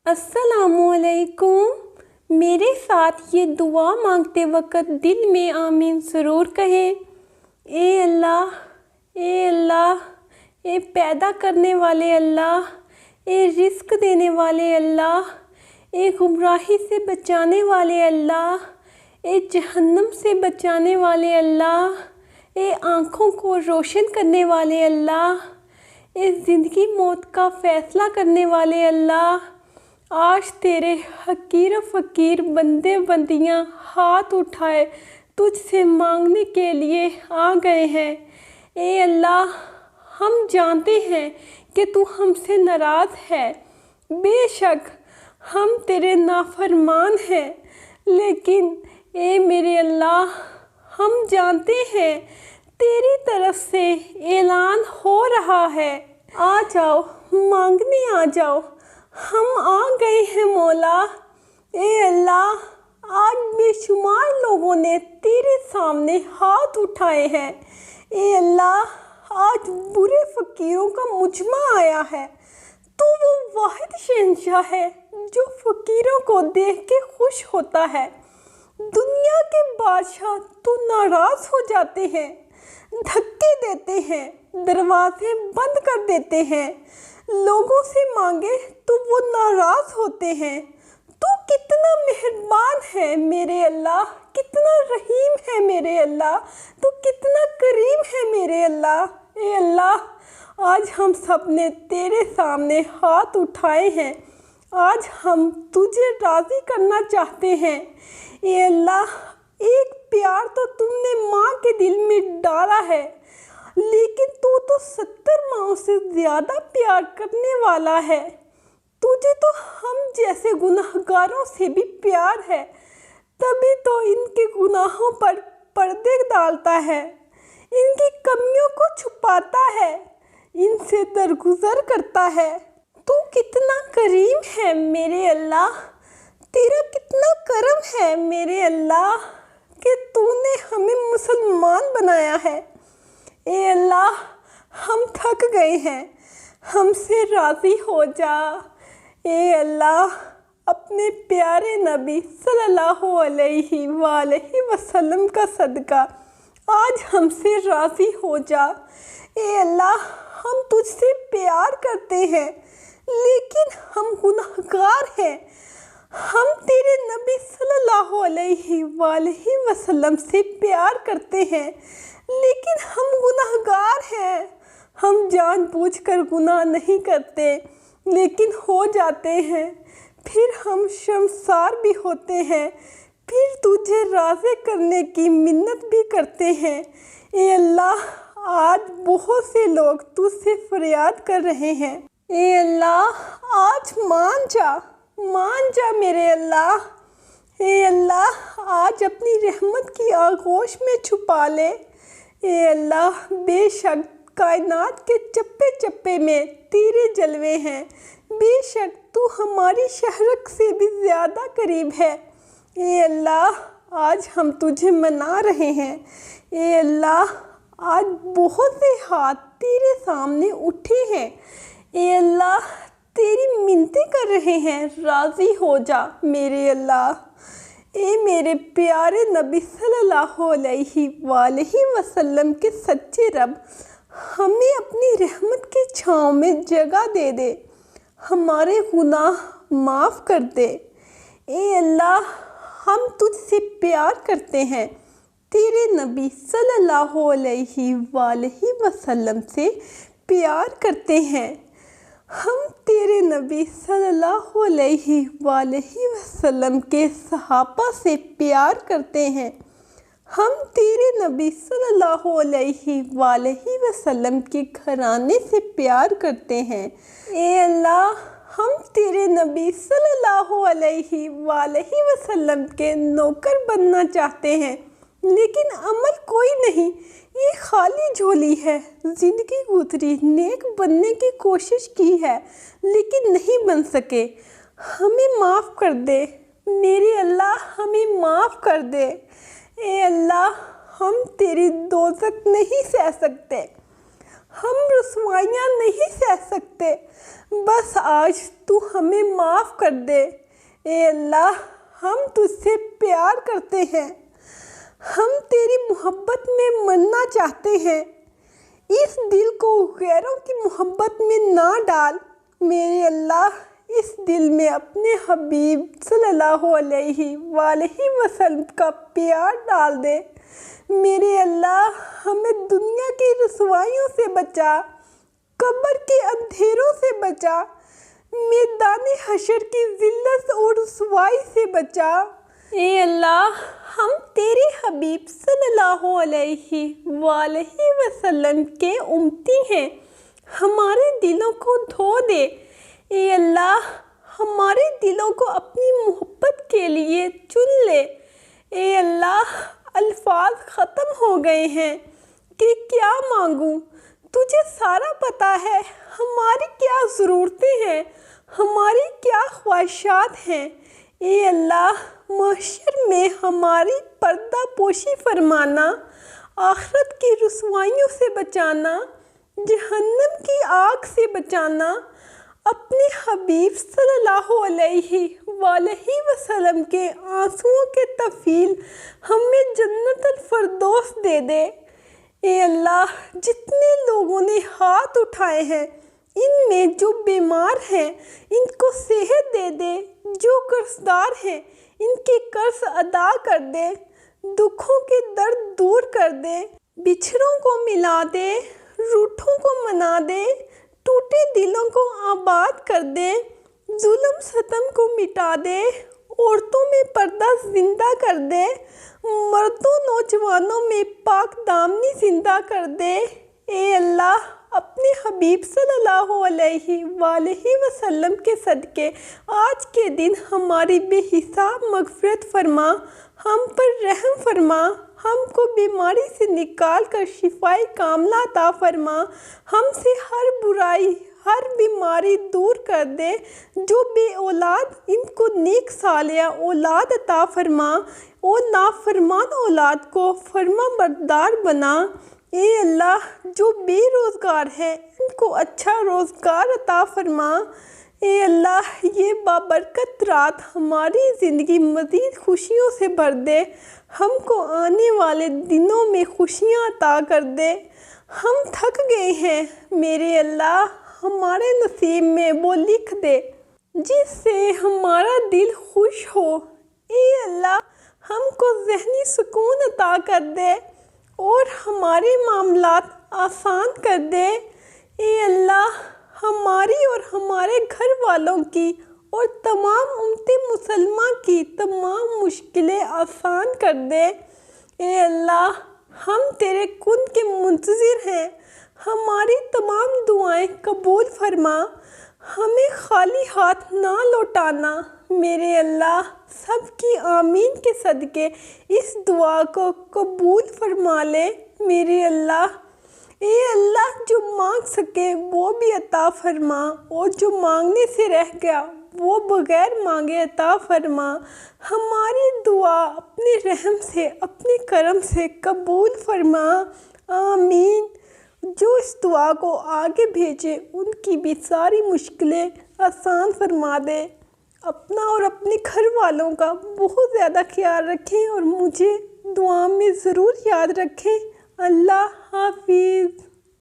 السلام علیکم۔ میرے ساتھ یہ دعا مانگتے وقت دل میں آمین ضرور کہیں۔ اے اللہ، اے اللہ، اے پیدا کرنے والے اللہ، اے رزق دینے والے اللہ، اے گمراہی سے بچانے والے اللہ، اے جہنم سے بچانے والے اللہ، اے آنکھوں کو روشن کرنے والے اللہ، اے زندگی موت کا فیصلہ کرنے والے اللہ، آج تیرے حقیر و فقیر بندے بندیاں ہاتھ اٹھائے تجھ سے مانگنے کے لیے آ گئے ہیں۔ اے اللہ، ہم جانتے ہیں کہ تو ہم سے ناراض ہے، بے شک ہم تیرے نافرمان ہیں، لیکن اے میرے اللہ، ہم جانتے ہیں تیری طرف سے اعلان ہو رہا ہے، آ جاؤ، مانگنے آ جاؤ، ہم آ گئے ہیں مولا۔ اے اللہ، آج بے شمار لوگوں نے تیرے سامنے ہاتھ اٹھائے ہیں۔ اے اللہ، آج برے فقیروں کا مجمع آیا ہے۔ تو وہ واحد شہنشاہ ہے جو فقیروں کو دیکھ کے خوش ہوتا ہے۔ دنیا کے بادشاہ تو ناراض ہو جاتے ہیں، دھکے دیتے ہیں، دروازے بند کر دیتے ہیں، لوگوں سے مانگے تو وہ ناراض ہوتے ہیں۔ تو کتنا مہربان ہے میرے اللہ، کتنا رحیم ہے میرے اللہ، تو کتنا کریم ہے میرے اللہ۔ اے اللہ، آج ہم سب نے تیرے سامنے ہاتھ اٹھائے ہیں، آج ہم تجھے راضی کرنا چاہتے ہیں۔ اے اللہ، ایک پیار تو تم نے ماں کے دل میں ڈالا ہے، لیکن تو 70 ماؤں سے زیادہ پیار کرنے والا ہے۔ تجھے تو ہم جیسے گناہگاروں سے بھی پیار ہے، تبھی تو ان کے گناہوں پر پردے ڈالتا ہے، ان کی کمیوں کو چھپاتا ہے، ان سے درگزر کرتا ہے۔ تو کتنا کریم ہے میرے اللہ، تیرا کتنا کرم ہے میرے اللہ کہ تو نے ہمیں مسلمان بنایا ہے۔ اے اللہ، ہم تھک گئے ہیں، ہم سے راضی ہو جا۔ اے اللہ، اپنے پیارے نبی صلی اللہ علیہ وآلہ وسلم کا صدقہ آج ہم سے راضی ہو جا۔ اے اللہ، ہم تجھ سے پیار کرتے ہیں، لیکن ہم گناہگار ہیں۔ ہم تیرے نبی صلی اللہ علیہ وآلہ وسلم سے پیار کرتے ہیں، لیکن ہم گناہگار ہیں۔ ہم جان بوجھ کر گناہ نہیں کرتے، لیکن ہو جاتے ہیں، پھر ہم شرمسار بھی ہوتے ہیں، پھر تجھے راضی کرنے کی منت بھی کرتے ہیں۔ اے اللہ، آج بہت سے لوگ تجھ سے فریاد کر رہے ہیں۔ اے اللہ، آج مان جا میرے اللہ۔ اے اللہ، آج اپنی رحمت کی آغوش میں چھپا لے۔ اے اللہ، بے شک کائنات کے چپے چپے میں تیرے جلوے ہیں، بے شک تو ہماری شہرک سے بھی زیادہ قریب ہے۔ اے اللہ، آج ہم تجھے منا رہے ہیں۔ اے اللہ، آج بہت سے ہاتھ تیرے سامنے اٹھے ہیں۔ اے اللہ، تیری منتیں کر رہے ہیں، راضی ہو جا میرے اللہ۔ اے میرے پیارے نبی صلی اللہ علیہ وآلہ وسلم کے سچے رب، ہمیں اپنی رحمت کی چھاؤں میں جگہ دے دے، ہمارے گناہ معاف کر دے۔ اے اللہ، ہم تجھ سے پیار کرتے ہیں، تیرے نبی صلی اللہ علیہ وآلہ وسلم سے پیار کرتے ہیں، ہم تیرے نبی صلی اللہ علیہ وآلہ وسلم کے صحابہ سے پیار کرتے ہیں، ہم تیرے نبی صلی اللہ علیہ وآلہ وسلم کے گھرانے سے پیار کرتے ہیں۔ اے اللہ، ہم تیرے نبی صلی اللہ علیہ وآلہ وسلم کے نوکر بننا چاہتے ہیں، لیکن عمل کوئی نہیں، یہ خالی جھولی ہے۔ زندگی گزری، نیک بننے کی کوشش کی ہے، لیکن نہیں بن سکے۔ ہمیں معاف کر دے میرے اللہ، ہمیں معاف کر دے۔ اے اللہ، ہم تیری دوزخ نہیں سہ سکتے، ہم رسوائیاں نہیں سہ سکتے، بس آج تو ہمیں معاف کر دے۔ اے اللہ، ہم تجھ سے پیار کرتے ہیں، ہم تیری محبت میں مرنا چاہتے ہیں، اس دل کو غیروں کی محبت میں نہ ڈال۔ میرے اللہ، اس دل میں اپنے حبیب صلی اللہ علیہ وآلہ وسلم کا پیار ڈال دے۔ میرے اللہ، ہمیں دنیا کی رسوائیوں سے بچا، قبر کے اندھیروں سے بچا، میدان حشر کی ذلت اور رسوائی سے بچا۔ اے اللہ، ہم تیرے حبیب صلی اللہ علیہ وآلہ وسلم کے امتی ہیں، ہمارے دلوں کو دھو دے۔ اے اللہ، ہمارے دلوں کو اپنی محبت کے لیے چن لے۔ اے اللہ، الفاظ ختم ہو گئے ہیں کہ کیا مانگوں، تجھے سارا پتہ ہے ہماری کیا ضرورتیں ہیں، ہماری کیا خواہشات ہیں۔ اے اللہ، محشر میں ہماری پردہ پوشی فرمانا، آخرت کی رسوائیوں سے بچانا، جہنم کی آگ سے بچانا، اپنے حبیب صلی اللہ علیہ وآلہ وسلم کے آنسوؤں کے طفیل ہمیں جنت الفردوس دے دے۔ اے اللہ، جتنے لوگوں نے ہاتھ اٹھائے ہیں، ان میں جو بیمار ہیں ان کو صحت دے دے، جو قرضدار ہیں ان کے قرض ادا کر دے، دکھوں کے درد دور کر دے، بچھڑوں کو ملا دے، روٹھوں کو منا دے، ٹوٹے دلوں کو آباد کر دے، ظلم ستم کو مٹا دے، عورتوں میں پردہ زندہ کر دے، مردوں نوجوانوں میں پاک دامنی زندہ کر دے۔ اے اللہ، اپنے حبیب صلی اللہ علیہ وآلہ وسلم کے صدقے آج کے دن ہماری بے حساب مغفرت فرما، ہم پر رحم فرما، ہم کو بیماری سے نکال کر شفائے کاملہ عطا فرما، ہم سے ہر برائی ہر بیماری دور کر دے، جو بے اولاد ان کو نیک صالحہ اولاد عطا فرما، اور نافرمان اولاد کو فرما بردار بنا۔ اے اللہ، جو بے روزگار ہیں ان کو اچھا روزگار عطا فرما۔ اے اللہ، یہ بابرکت رات ہماری زندگی مزید خوشیوں سے بھر دے، ہم کو آنے والے دنوں میں خوشیاں عطا کر دے۔ ہم تھک گئے ہیں، میرے اللہ، ہمارے نصیب میں وہ لکھ دے جس سے ہمارا دل خوش ہو۔ اے اللہ، ہم کو ذہنی سکون عطا کر دے اور ہمارے معاملات آسان کر دے۔ اے اللہ، ہماری اور ہمارے گھر والوں کی اور تمام امت مسلمہ کی تمام مشکلیں آسان کر دے۔ اے اللہ، ہم تیرے کن کے منتظر ہیں، ہماری تمام دعائیں قبول فرما، ہمیں خالی ہاتھ نہ لوٹانا۔ میرے اللہ، سب کی آمین کے صدقے اس دعا کو قبول فرما لے۔ میرے اللہ، اے اللہ، جو مانگ سکے وہ بھی عطا فرما، اور جو مانگنے سے رہ گیا وہ بغیر مانگے عطا فرما۔ ہماری دعا اپنے رحم سے اپنے کرم سے قبول فرما، آمین۔ جو اس دعا کو آگے بھیجے ان کی بھی ساری مشکلیں آسان فرما دے۔ اپنا اور اپنے گھر والوں کا بہت زیادہ خیال رکھیں اور مجھے دعا میں ضرور یاد رکھیں۔ اللہ حافظ۔